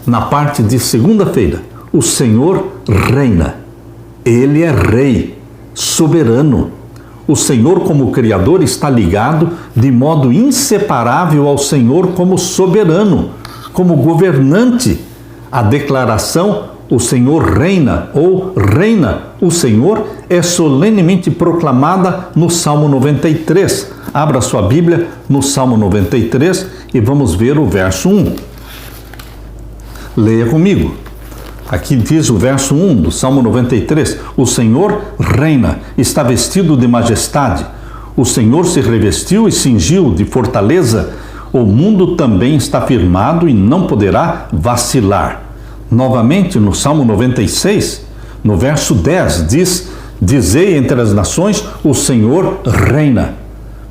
na parte de segunda-feira. O Senhor reina. Ele é rei, soberano. O Senhor, como Criador, está ligado de modo inseparável ao Senhor como soberano, como governante. A declaração "o Senhor reina" ou "reina o Senhor" é solenemente proclamada no Salmo 93. Abra sua Bíblia no Salmo 93 e vamos ver o verso 1. Leia comigo. Aqui diz o verso 1 do Salmo 93. O Senhor reina, está vestido de majestade. O Senhor se revestiu e cingiu de fortaleza. O mundo também está firmado e não poderá vacilar. Novamente no Salmo 96, no verso 10, diz: Dizei entre as nações, o Senhor reina.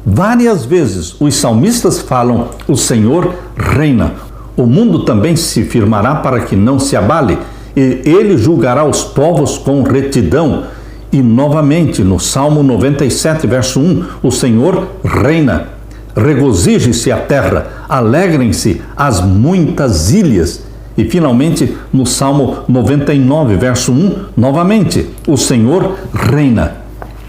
Várias vezes os salmistas falam: o Senhor reina. O mundo também se firmará para que não se abale, e ele julgará os povos com retidão. E novamente no Salmo 97, verso 1, o Senhor reina. Regozije-se a terra, alegrem-se as muitas ilhas. E finalmente no Salmo 99, verso 1, novamente, o Senhor reina.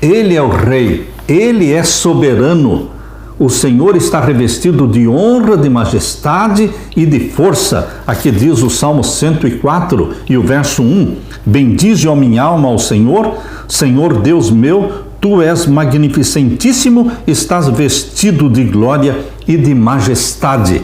Ele é o rei, ele é soberano. O Senhor está revestido de honra, de majestade e de força. Aqui diz o Salmo 104 e o verso 1. Bendize, ó minha alma, ao Senhor. Senhor Deus meu, tu és magnificentíssimo, estás vestido de glória e de majestade.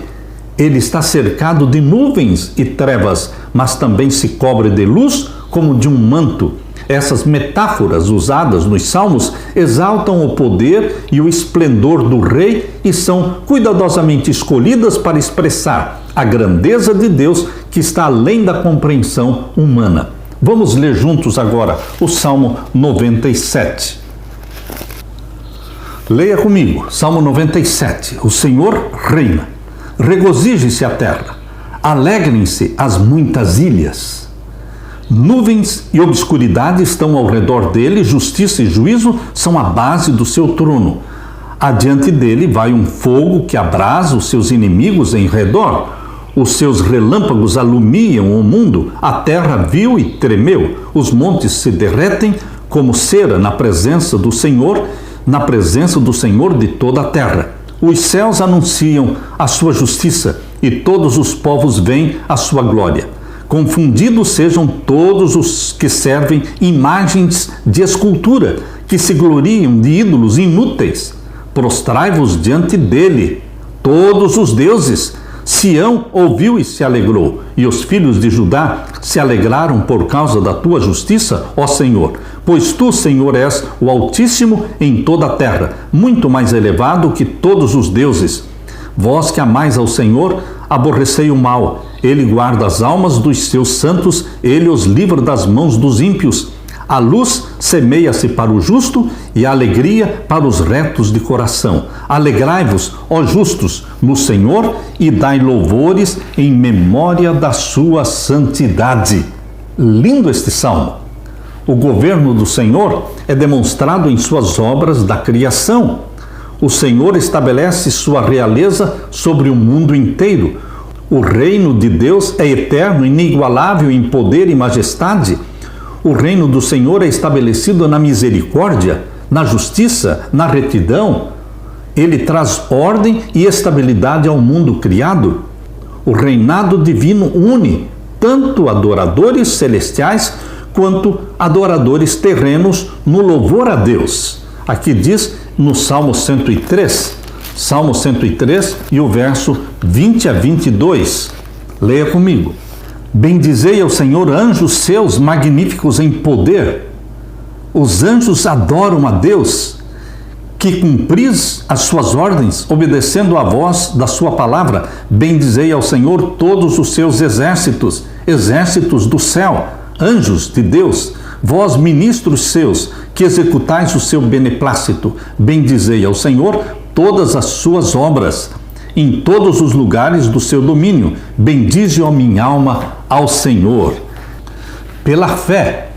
Ele está cercado de nuvens e trevas, mas também se cobre de luz como de um manto. Essas metáforas usadas nos Salmos exaltam o poder e o esplendor do rei e são cuidadosamente escolhidas para expressar a grandeza de Deus que está além da compreensão humana. Vamos ler juntos agora o Salmo 97. Leia comigo, Salmo 97. O Senhor reina. Regozije-se a terra. Alegrem-se as muitas ilhas. Nuvens e obscuridade estão ao redor dele, justiça e juízo são a base do seu trono. Adiante dele vai um fogo que abrasa os seus inimigos em redor. Os seus relâmpagos alumiam o mundo, a terra viu e tremeu. Os montes se derretem como cera na presença do Senhor de toda a terra. Os céus anunciam a sua justiça e todos os povos veem a sua glória. Confundidos sejam todos os que servem imagens de escultura, que se gloriam de ídolos inúteis. Prostrai-vos diante dele, todos os deuses. Sião ouviu e se alegrou, e os filhos de Judá se alegraram por causa da tua justiça, ó Senhor. Pois tu, Senhor, és o Altíssimo em toda a terra, muito mais elevado que todos os deuses. Vós que amais ao Senhor, aborrecei o mal. Ele guarda as almas dos seus santos, ele os livra das mãos dos ímpios. A luz semeia-se para o justo e a alegria para os retos de coração. Alegrai-vos, ó justos, no Senhor e dai louvores em memória da sua santidade. Lindo este salmo. O governo do Senhor é demonstrado em suas obras da criação. O Senhor estabelece sua realeza sobre o mundo inteiro. O reino de Deus é eterno, inigualável em poder e majestade. O reino do Senhor é estabelecido na misericórdia, na justiça, na retidão. Ele traz ordem e estabilidade ao mundo criado. O reinado divino une tanto adoradores celestiais quanto adoradores terrenos no louvor a Deus. Aqui diz no Salmo 103, Salmo 103 e o verso 20 a 22. Leia comigo. Bendizei ao Senhor anjos seus magníficos em poder. Os anjos adoram a Deus, que cumpris as suas ordens, obedecendo à voz da sua palavra. Bendizei ao Senhor todos os seus exércitos, exércitos do céu, anjos de Deus. Vós, ministros seus, que executais o seu beneplácito, bendizei ao Senhor todas as suas obras, em todos os lugares do seu domínio. Bendize, ó minha alma, ao Senhor. Pela fé,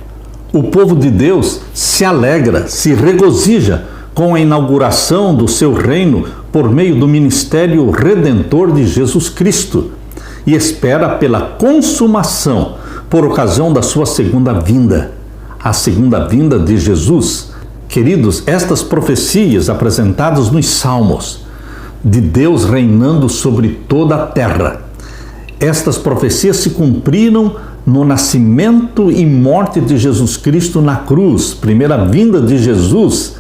o povo de Deus se alegra, se regozija com a inauguração do seu reino por meio do ministério redentor de Jesus Cristo. e espera pela consumação por ocasião da sua segunda vinda, a segunda vinda de Jesus. Queridos, estas profecias apresentadas nos Salmos, de Deus reinando sobre toda a terra, estas profecias se cumpriram no nascimento e morte de Jesus Cristo na cruz, primeira vinda de Jesus,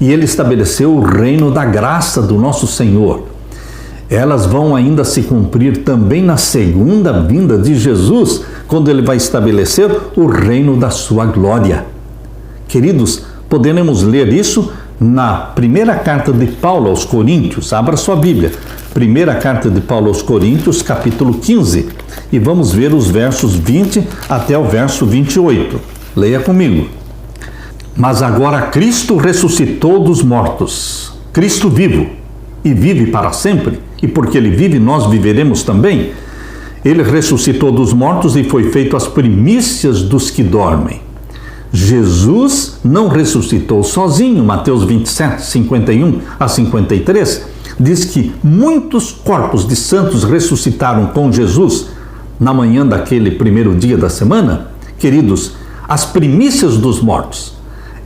e ele estabeleceu o reino da graça do nosso Senhor. Elas vão ainda se cumprir também na segunda vinda de Jesus, quando ele vai estabelecer o reino da sua glória. Queridos, poderemos ler isso na primeira carta de Paulo aos Coríntios. Abra sua Bíblia. Primeira carta de Paulo aos Coríntios, capítulo 15. E vamos ver os versos 20 até o verso 28. Leia comigo. Mas agora Cristo ressuscitou dos mortos. Cristo vivo e vive para sempre. E porque ele vive, nós viveremos também. Ele ressuscitou dos mortos e foi feito as primícias dos que dormem. Jesus não ressuscitou sozinho. Mateus 27, 51 a 53, diz que muitos corpos de santos ressuscitaram com Jesus na manhã daquele primeiro dia da semana. Queridos, as primícias dos mortos.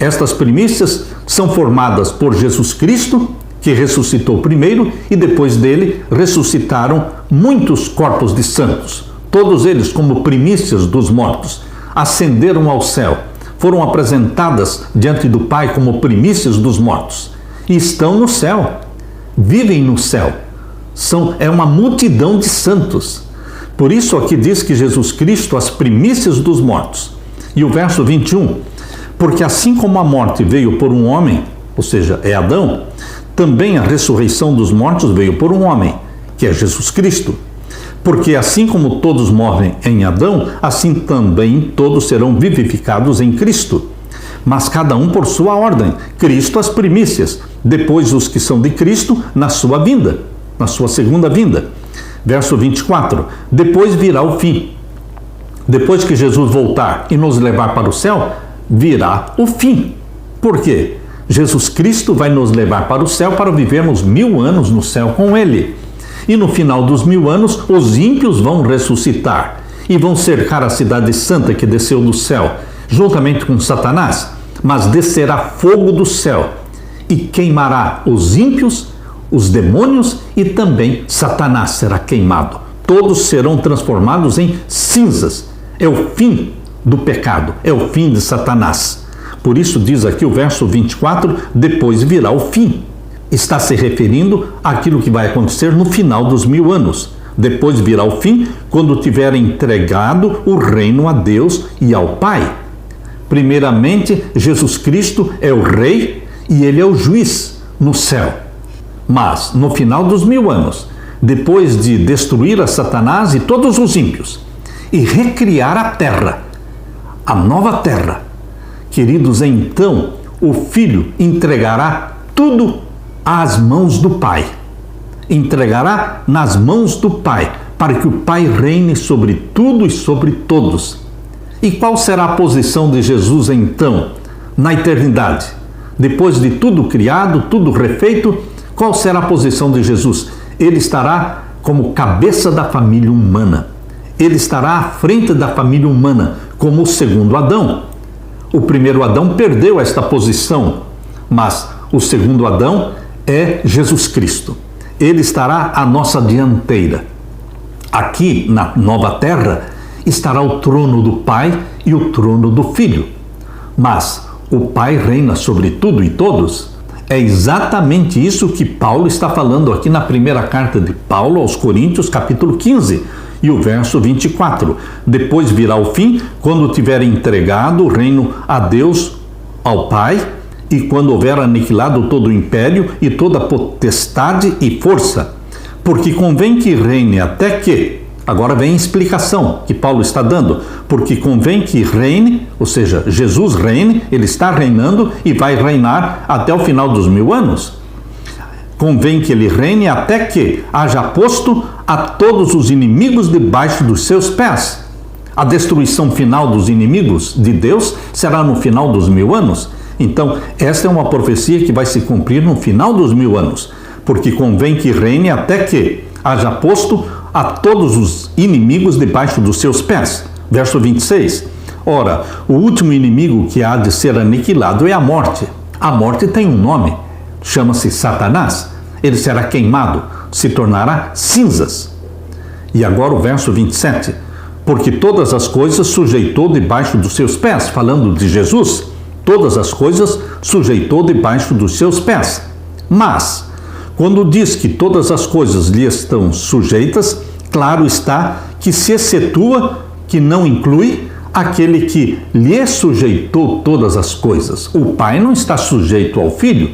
Estas primícias são formadas por Jesus Cristo, que ressuscitou primeiro, e depois dele ressuscitaram muitos corpos de santos. Todos eles, como primícias dos mortos, ascenderam ao céu. Foram apresentadas diante do Pai como primícias dos mortos. E estão no céu. Vivem no céu. É uma multidão de santos. Por isso aqui diz que Jesus Cristo, as primícias dos mortos. E o verso 21, porque assim como a morte veio por um homem, ou seja, é Adão, também a ressurreição dos mortos veio por um homem, que é Jesus Cristo. Porque assim como todos morrem em Adão, assim também todos serão vivificados em Cristo. Mas cada um por sua ordem. Cristo as primícias, depois os que são de Cristo na sua vinda, na sua segunda vinda. Verso 24, depois virá o fim. Depois que Jesus voltar e nos levar para o céu, virá o fim. Por quê? Jesus Cristo vai nos levar para o céu para vivermos 1000 anos no céu com Ele. E no final dos 1000 anos, os ímpios vão ressuscitar e vão cercar a cidade santa que desceu do céu, juntamente com Satanás. Mas descerá fogo do céu e queimará os ímpios, os demônios e também Satanás será queimado. Todos serão transformados em cinzas. É o fim do pecado, é o fim de Satanás. Por isso diz aqui o verso 24, depois virá o fim. Está se referindo àquilo que vai acontecer no final dos 1000 anos. Depois virá o fim, quando tiver entregado o reino a Deus e ao Pai. Primeiramente, Jesus Cristo é o Rei e Ele é o juiz no céu. Mas, no final dos 1000 anos, depois de destruir a Satanás e todos os ímpios, e recriar a terra, a nova terra, queridos, então o Filho entregará tudo às mãos do Pai. Entregará nas mãos do Pai, para que o Pai reine sobre tudo e sobre todos. E qual será a posição de Jesus então, na eternidade? Depois de tudo criado, tudo refeito, qual será a posição de Jesus? Ele estará como cabeça da família humana. Ele estará à frente da família humana, como o segundo Adão. O primeiro Adão perdeu esta posição, mas o segundo Adão é Jesus Cristo. Ele estará à nossa dianteira. Aqui, na nova terra, estará o trono do Pai e o trono do Filho. Mas o Pai reina sobre tudo e todos. É exatamente isso que Paulo está falando aqui na primeira carta de Paulo aos Coríntios, capítulo 15, e o verso 24. Depois virá o fim, quando tiver entregado o reino a Deus, ao Pai, e quando houver aniquilado todo o império e toda potestade e força. Porque convém que reine até que... Agora vem a explicação que Paulo está dando. Porque convém que reine, ou seja, Jesus reine, ele está reinando e vai reinar até o final dos 1000 anos. Convém que ele reine até que haja posto a todos os inimigos debaixo dos seus pés. A destruição final dos inimigos de Deus será no final dos 1000 anos. Então, esta é uma profecia que vai se cumprir no final dos 1000 anos. Porque convém que reine até que haja posto a todos os inimigos debaixo dos seus pés. Verso 26. Ora, o último inimigo que há de ser aniquilado é a morte. A morte tem um nome, chama-se Satanás. Ele será queimado, se tornará cinzas. E agora o verso 27. Porque todas as coisas sujeitou debaixo dos seus pés. Falando de Jesus, todas as coisas sujeitou debaixo dos seus pés. Mas, quando diz que todas as coisas lhe estão sujeitas, claro está que se excetua, que não inclui aquele que lhe sujeitou todas as coisas. O Pai não está sujeito ao Filho,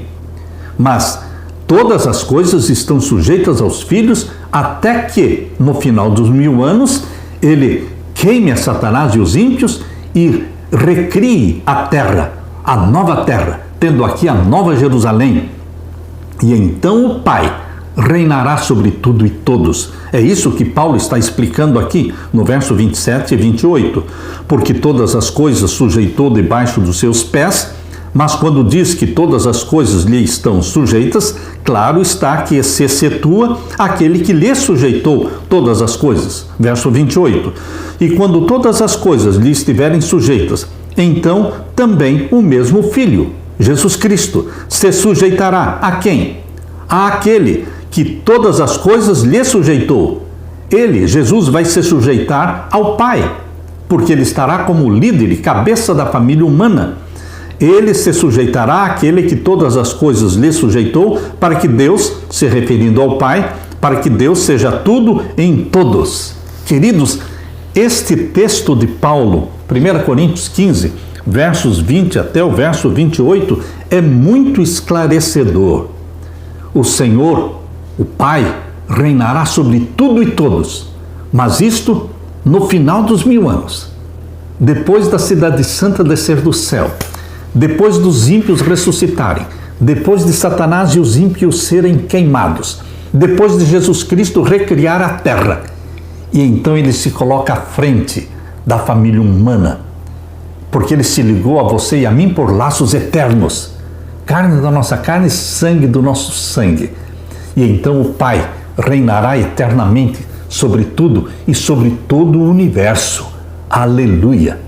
mas todas as coisas estão sujeitas aos filhos, até que, no final dos 1000 anos, ele queime a Satanás e os ímpios e recrie a terra, a nova terra, tendo aqui a nova Jerusalém. E então o Pai reinará sobre tudo e todos. É isso que Paulo está explicando aqui no verso 27 e 28. Porque todas as coisas sujeitou debaixo dos seus pés, mas quando diz que todas as coisas lhe estão sujeitas, claro está que se excetua aquele que lhe sujeitou todas as coisas. Verso 28. E quando todas as coisas lhe estiverem sujeitas, então também o mesmo Filho, Jesus Cristo, se sujeitará a quem? Àquele que todas as coisas lhe sujeitou. Ele, Jesus, vai se sujeitar ao Pai, porque ele estará como líder e cabeça da família humana. Ele se sujeitará àquele que todas as coisas lhe sujeitou, para que Deus, se referindo ao Pai, para que Deus seja tudo em todos. Queridos, este texto de Paulo, 1 Coríntios 15, versos 20 até o verso 28, é muito esclarecedor. O Senhor, o Pai, reinará sobre tudo e todos, mas isto no final dos 1000 anos. Depois da cidade santa descer do céu, depois dos ímpios ressuscitarem, depois de Satanás e os ímpios serem queimados, depois de Jesus Cristo recriar a terra, e então ele se coloca à frente da família humana, porque ele se ligou a você e a mim por laços eternos, carne da nossa carne, sangue do nosso sangue. E então o Pai reinará eternamente sobre tudo e sobre todo o universo. Aleluia!